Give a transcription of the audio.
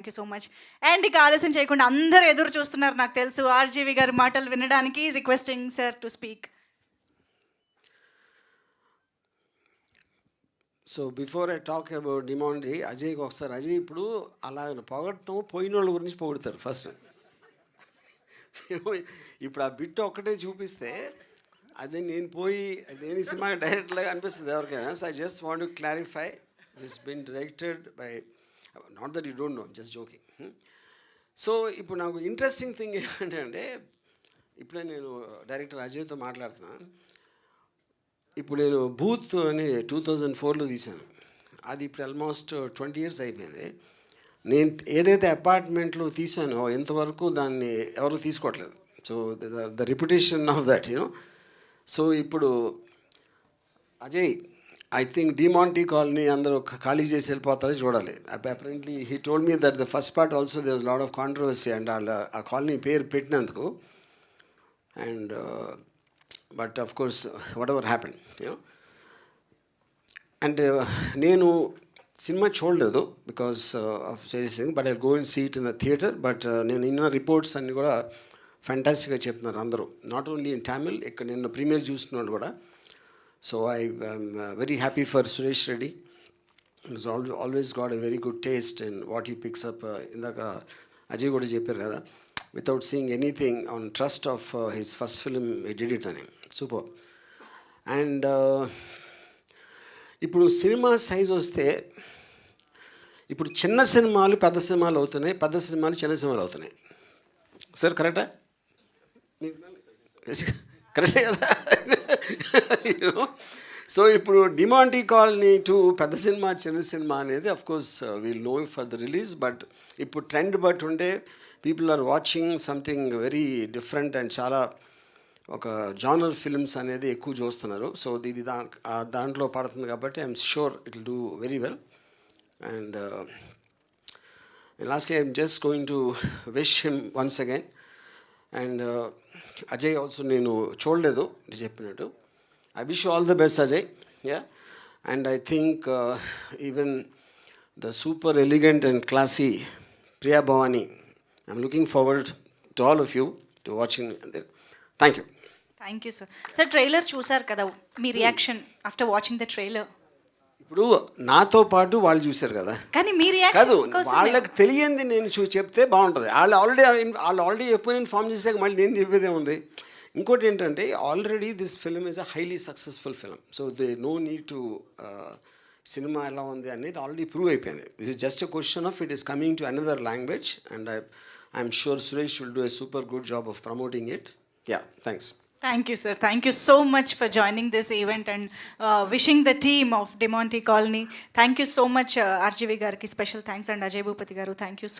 Thank you so much. And ఇక ఆలస్యం చేయకుండా అందరూ ఎదురు చూస్తున్నారు నాకు తెలుసు ఆర్జీవి గారి మాటలు వినడానికి. Requesting sir to speak. So before I talk about డిమాండ్రీ, అజయ్కి ఒకసారి అజయ్ ఇప్పుడు అలా పొగట్టం పోయిన వాళ్ళ గురించి పొగుడతారు ఫస్ట్. ఇప్పుడు ఆ బిట్ ఒక్కటే చూపిస్తే అదే నేను పోయి నేను సినిమా డైరెక్ట్గా అనిపిస్తుంది ఎవరికైనా. So I just want to clarify this been directed by, not that you don't know, just joking. So ఇప్పుడు నాకు ఇంట్రెస్టింగ్ థింగ్ ఏంటంటే ఇప్పుడే నేను డైరెక్టర్ అజయ్తో మాట్లాడుతున్నాను. ఇప్పుడు నేను బూత్ అని 2004లో తీశాను. అది ఇప్పుడు ఆల్మోస్ట్ 20 years అయిపోయింది. నేను ఏదైతే అపార్ట్మెంట్లో తీసానో ఎంతవరకు దాన్ని ఎవరు తీసుకోవట్లేదు. So the reputation of that you know. So ఇప్పుడు Ajay I think Demonte colony అందరూ ఖాళీ చేసి వెళ్ళిపోతారో చూడాలి. Apparently he told me that the first part also there was lot of controversy and వాళ్ళ ఆ కాలనీ పేరు పెట్టినందుకు. And but of course whatever happen you know. And నేను సినిమా చూడలేదు because of serious thing, but I go and see it in the theatre. But నేను ఇన్న reports అన్నీ కూడా ఫ్యాంటాస్టిక్గా చెప్తున్నారు అందరూ, నాట్ ఓన్లీ ఇన్ తమిళ్, ఇక్కడ నిన్న ప్రీమియర్ చూస్తున్నాడు కూడా. So I very happy for Suresh Reddy. It's always got a very good taste in what he picks up. ఇందాక అజయ్ కూడా చెప్పారు కదా, without seeing anything on trust of his first film he did it అని. Super. And ఇప్పుడు cinema size వస్తే ఇప్పుడు చిన్న సినిమాలు పెద్ద సినిమాలు అవుతున్నాయి, పెద్ద సినిమాలు చిన్న సినిమాలు అవుతున్నాయి. సార్ కరెక్టా? కరెక్టే కదా? సో ఇప్పుడు డిమాంటీ కాలనీ టు పెద్ద సినిమా చిన్న సినిమా అనేది of course we'll know for the release. But ఇప్పుడు ట్రెండ్ బట్టి ఉంటే people are watching something very different and చాలా ఒక జానర్ ఫిల్మ్స్ అనేది ఎక్కువ చూస్తున్నారు. సో ఇది దాంట్లో పడుతుంది కాబట్టి I'm sure it will do very well. And lastly I'm just going to wish him once again. And Ajay also నేను చూడలేదు చెప్పినట్టు. I wish all the best Ajay. Yeah. And I think even the super elegant and classy Priya Bhavani, I'm looking forward to all of you to watching. Thank you. Thank you sir. Sir trailer చూసారు కదా, మీ reaction after watching the trailer? ఇప్పుడు నాతో పాటు వాళ్ళు చూశారు కదా, కానీ మీ రియాక్షన్ కాదు వాళ్ళకి తెలియంది నేను చెప్తే బాగుంటుంది. వాళ్ళు ఆల్రెడీ ఎప్పుడు ఇన్ఫార్మ్ చేశాక మళ్ళీ నేను చెప్పేదే ఉంది. ఇంకోటి ఏంటంటే already this film is a highly successful film. So they know need to cinema ఎలా ఉంది అనేది ఆల్రెడీ ప్రూవ్ అయిపోయింది. This is just a question of it is coming to another language. And I'm sure Suresh will do a super good job of promoting it. Yeah, thanks. Thank you, sir. Thank you so much for joining this event and wishing the team of DeMonte Colony. Thank you so much, RGV Garki. Special thanks, and Ajay Bhupati Garu. Thank you.